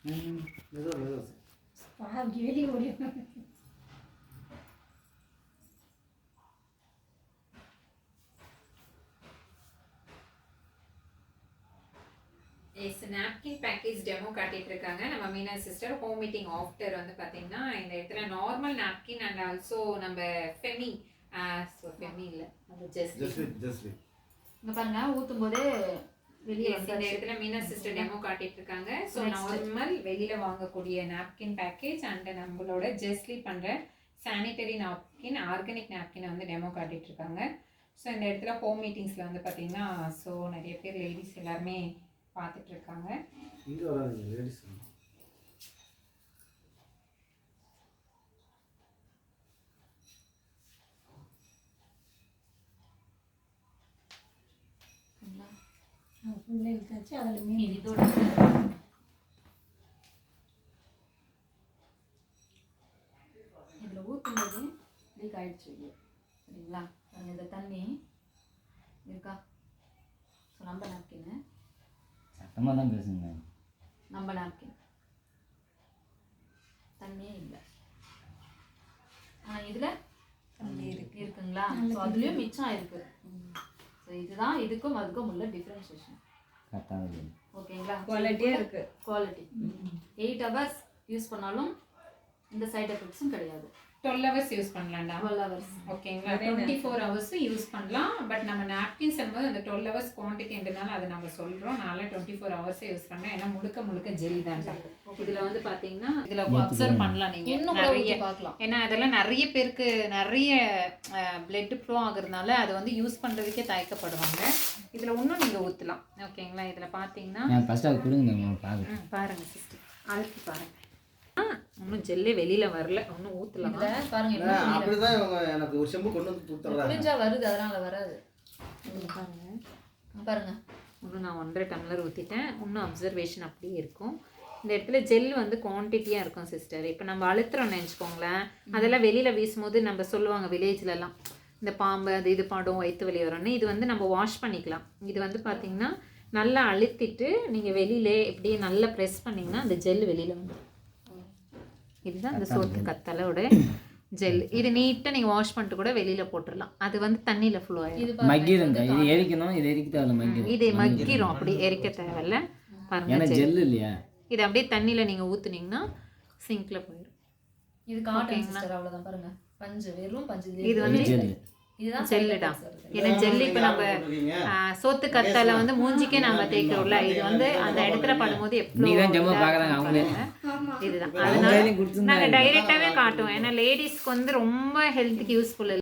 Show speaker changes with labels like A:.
A: Napkin package demo காட்டிட்டு இருக்காங்க நம்ம Meena sister. Home meeting after வந்து பாத்தீங்கன்னா இந்த இடத்துல நார்மல் நாப்கின் அண்ட் ஆல்சோ நம்ம ஃபெமி ஃபெமி இல்ல நம்ம ஜஸ்ட்
B: இங்க பாருங்க ஊத்தும் போதே வெளியே
A: இந்த இடத்துல மீனா சிஸ்டர் டெமோ காட்டிட்டு இருக்காங்க. ஸோ நார்மல் வெளியில வாங்கக்கூடிய நாப்கின் பேக்கேஜ் அண்ட் நம்மளோட ஜஸ்ட்லி பண்ற சானிட்டரி நாப்கின் ஆர்கானிக் நாப்கினை வந்து டெமோ காட்டிட்டு இருக்காங்க. ஸோ இந்த இடத்துல ஹோம் மீட்டிங்ஸ்ல வந்து பாத்தீங்கன்னா ஸோ நிறைய பேர் லேடிஸ் எல்லாருமே பார்த்துட்டு இருக்காங்க.
C: இங்க வராதீங்க லேடிஸ்.
B: ஃபுல்லா இழுத்தாச்சு. அதில் மீன் இதோட இதில் ஊற்றும்போது லீக் ஆகிடுச்சு சரிங்களா. இந்த தண்ணி இருக்கா. ஸோ நம்ம நாப்கின்னு
D: சத்தமாக தான் பேசுங்க.
B: நம்ம நாப்கின் தண்ணியே இல்லை. ஆனால் இதில் தண்ணி இருக்குங்களா. ஸோ அதுலேயும் மிச்சம் இருக்குது. ஸோ இதுதான் இதுக்கும் அதுக்கும் உள்ள டிஃப்ரென்ஷியேஷன். ஓகேங்களா.
A: குவாலிட்டியாக இருக்குது.
B: குவாலிட்டி 8 hours யூஸ் பண்ணாலும் இந்த சைடு எஃபெக்ட்ஸும் கிடையாது.
A: 12 hours யூஸ் பண்ணலாம்டா.
B: 12 hours
A: ஓகேங்களா. 24 hours யூஸ் பண்ணலாம். பட் நம்ம நாப்கின்ஸ் என்பது அந்த 12 hours குவான்டிட்டின்றனால அதை நம்ம சொல்கிறோம். நான் 24 hours யூஸ் பண்ணேன். ஏன்னா முழுக்க ஜெல் தான். இதில் வந்து பார்த்தீங்கன்னா இதில் அப்சர்வ் பண்ணலாம் நீங்கள்
B: இன்னும் நிறைய பார்க்கலாம்.
A: ஏன்னா அதெல்லாம் நிறைய பேருக்கு நிறைய பிளட் ஃப்ளோ ஆகுறதுனால அதை வந்து யூஸ் பண்ணுறதுக்கே தயக்கப்படுவாங்க. இதில் இன்னும் நீங்கள் ஊற்றலாம். ஓகேங்களா. இதில் பார்த்தீங்கன்னா
D: ஃபர்ஸ்ட் அது கொடுங்க
A: பாருங்கள் சிஸ்டர் அழுத்தி பாருங்கள். இன்னும் ஜெல்லே வெளியில வரல. இன்னும் ஊத்தலாம்
B: பாருங்க.
C: அப்படிதான் இவங்க எனக்கு ஒரு செம்பு கொண்டு வந்து ஊத்துறாங்க.
B: புளிஞ்சா வருது அதனால வராது. பாருங்க
A: இன்னும் நான் 1.5 டம்ளர் ஊற்றிட்டேன். இன்னும் அப்சர்வேஷன் அப்படியே இருக்கும். இந்த இடத்துல ஜெல் வந்து குவான்டிட்டியாக இருக்கும் சிஸ்டர். இப்போ நம்ம அழுத்துறோம்னு நினச்சிக்கோங்களேன். அதெல்லாம் வெளியில் வீசும்போது நம்ம சொல்லுவாங்க வில்லேஜ்லலாம் இந்த பாம்பு அது இது பாடும் வயிற்று வலி வரும்னு. இது வந்து நம்ம வாஷ் பண்ணிக்கலாம். இது வந்து பார்த்திங்கன்னா நல்லா அழுத்திட்டு நீங்கள் வெளியிலே இப்படியே நல்லா ப்ரெஸ் பண்ணிங்கன்னா அந்த ஜெல் வெளியில் வந்துடும். இதுதான் அந்த சோத்து கத்தலோட ஜெல். இது நீட்டாக நீங்கள் வாஷ் பண்ணிட்டு கூட வெளியில் போட்டுடலாம். அது வந்து தண்ணியில் ஃப்ளோ ஆகிடும்.
D: இது எரிக்கணும். இது எரிக்க தேவையில்ல.
A: இது மக்கிரும். அப்படி எரிக்க தேவையில்ல. பாருங்க
D: ஜெல் இல்லையா.
A: இது அப்படியே தண்ணியில் நீங்கள் ஊற்றுனீங்கன்னா சிங்கில் போயிடும்.
B: இது காட்டன் சிஸ்டர் அவ்வளோதான். பாருங்க பஞ்சு வெறும் பஞ்சு.
A: இது வந்து இதுதான் ஜெல்லுடா. ஏன்னா ஜெல் இப்போ நம்ம சோத்து கத்தால வந்து மூஞ்சிக்கே நம்ம தேய்க்கிறோம்ல. இது வந்து அந்த இடத்துல படும்போது இதுதான். அதனால நாங்கள் டைரெக்டாகவே காட்டுவோம். ஏன்னா லேடிஸ்க்கு வந்து ரொம்ப ஹெல்த்துக்கு யூஸ்ஃபுல்.